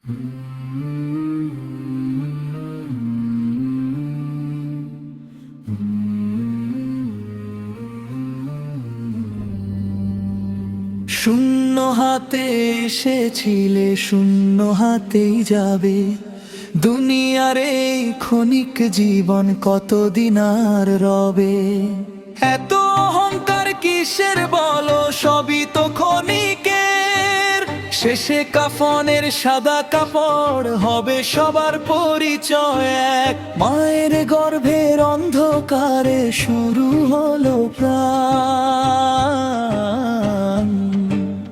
শূন্য হাতে এসেছিলে, শূন্য হাতেই যাবে। দুনিয়ার এই ক্ষণিক জীবন কতদিন আর রবে। এত অহংকার কিসের বলো, সবই তো ক্ষণিকের। শেষে কাফনের সাদা কাপড় হবে সবার পরিচয় এক। মায়ের গর্ভের অন্ধকারে শুরু হলো প্রাণ।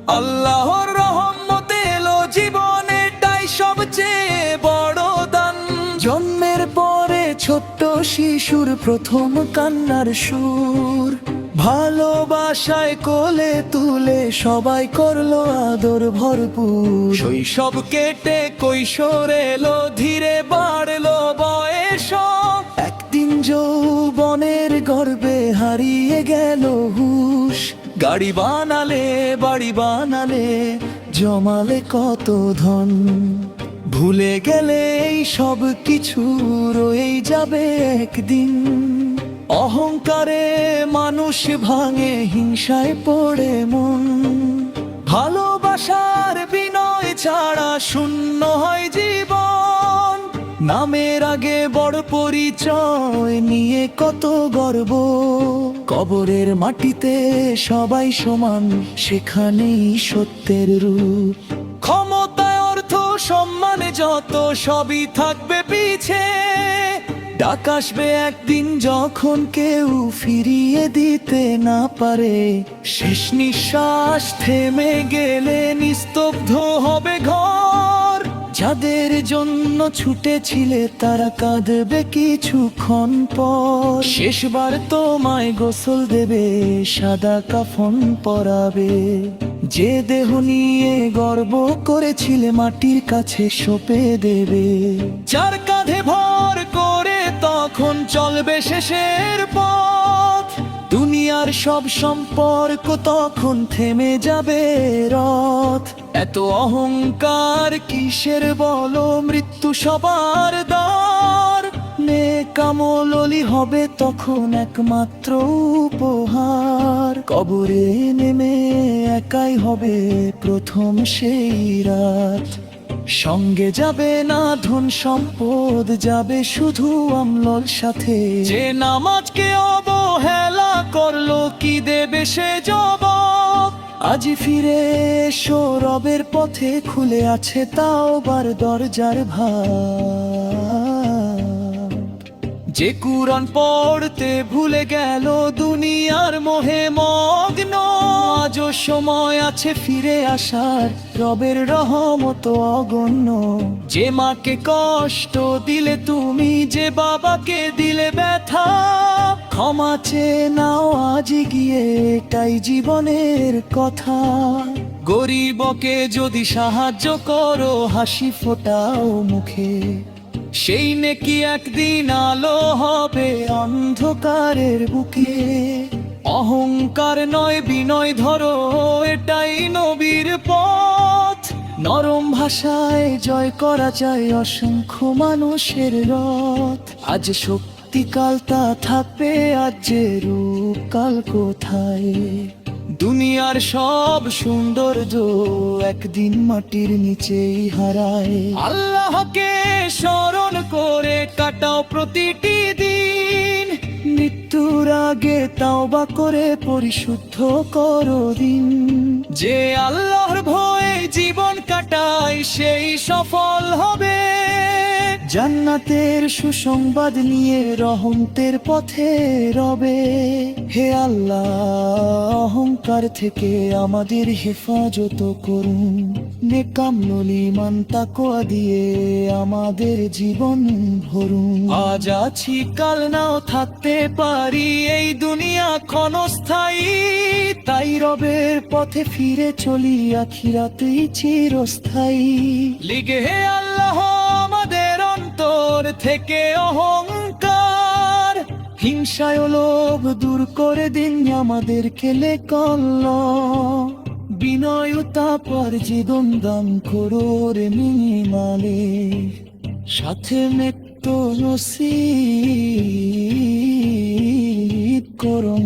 আল্লাহর রহমতে এলো জীবনে, এটাই সবচেয়ে বড় দান। জন্মের পরে ছোট্ট শিশুর প্রথম কান্নার সুর, ভালোবাসায় কোলে তুলে সবাই করলো আদর ভরপুর। শৈশব কেটে কৈশোর এলো, ধীরে বাড়লো বয়স। একদিন যৌবনের গর্বে হারিয়ে গেল হুঁশ। গাড়ি বানালে, বাড়ি বানালে, জমালে কত ধন। ভুলে গেলে এই সব কিছু রয়েই যাবে একদিন। অহংকারে মানুষ ভাঙে, হিংসায় পড়ে মন। ভালোবাসার বিনয় ছাড়া শূন্য হয় জীবন। নামের আগে বড় পরিচয় নিয়ে কত গর্ব। কবরের মাটিতে সবাই সমান, সেখানেই সত্যের রূপ। ক্ষমতায় অর্থ সম্মানে যত, সবই থাকবে পিছে। ডাক আসবে একদিন যখন কেউ ফিরিয়ে দিতে না পারে। শেষ নিঃশ্বাস থেমে গেলে নিস্তব্ধ হবে ঘর। যাদের জন্য ছুটেছিলে তারা কাঁদবে কিছুক্ষণ পর। শেষবার তোমায় গোসল দেবে, সাদা কাফন পরাবে। যে দেহ নিয়ে গর্ব করেছিলে মাটির কাছে সঁপে দেবে। যার কাঁধে ভর করে তখন চলবে শেষের পথ। দুনিয়ার সব সম্পর্ক তখন থেমে যাবে রথ। এত অহংকার কিসের বলো, মৃত্যু সবার দ্বার। নেক আমল ওলি হবে তখন একমাত্র উপহার। কবরে নেমে একাই হবে প্রথম সেই রাত। সঙ্গে যাবে না ধন সম্পদ, যাবে শুধু আমলর সাথে। যে নামাজকে অবহেলা করলো, কি দেবে সে জবাব? আজ ফিরে এসো রবের পথে, খুলে আছে তাওবার দরজার ভাব। যে কুরআন পড়তে ভুলে গেল, দুনিয়ার মোহে মগ্ন। আজও সময় আছে ফিরে আসার, রবের রহমত অগণ্য। যে মাকে কষ্ট দিলে তুমি, যে বাবাকে দিলে ব্যথা, ক্ষমা চেয়ে নাও আজ গিয়ে, এটাই জীবনের কথা। গরিবকে যদি সাহায্য করো, হাসি ফোটাও মুখে। সেই নেকি একদিন আলো হবে অন্ধকারের বুকে। অহংকার নয় বিনয় ধরো, এটাই নবীর পথ। নরম ভাষায় জয় করা যায় অসংখ্য মানুষের রথ। আজ শক্তি কাল তা থাকবে, আজ যে রূপ কাল কোথায়। দুনিয়ার সব সৌন্দর্য একদিন মাটির নিচেই হারায়। আল্লাহকে স্মরণ করে কাটাও প্রতিটি দিন। মৃত্যুর আগে তাওবা করে পরিশুদ্ধ করো দিন। যে আল্লাহর ভয়ে জীবন কাটায়, সেই সফল হবে। জান্নাতের সুসংবাদ নিয়ে রহমতের পথে রবে। হে আল্লাহ, অহংকার থেকে আমাদের হেফাজত করুন। নেক আমল ঈমান তাকওয়া দিয়ে আমাদের জীবন ভরুন। আজ আছি কাল নাও থাকতে পারি, এই দুনিয়া ক্ষণস্থায়ী। তাই রবের পথে ফিরে চলি, আখিরাতেই চিরস্থায়ী। লিগে হে আল্লাহ আমাদের অন্তর থেকে অহংকার। হিংসায় লোভ দূর করে দিন, আমাদের খেলে কল্যাণ। বিনয়তা পর জীবন দান করো রে মিনিমালে সাথে মেট্টো নসিব করুন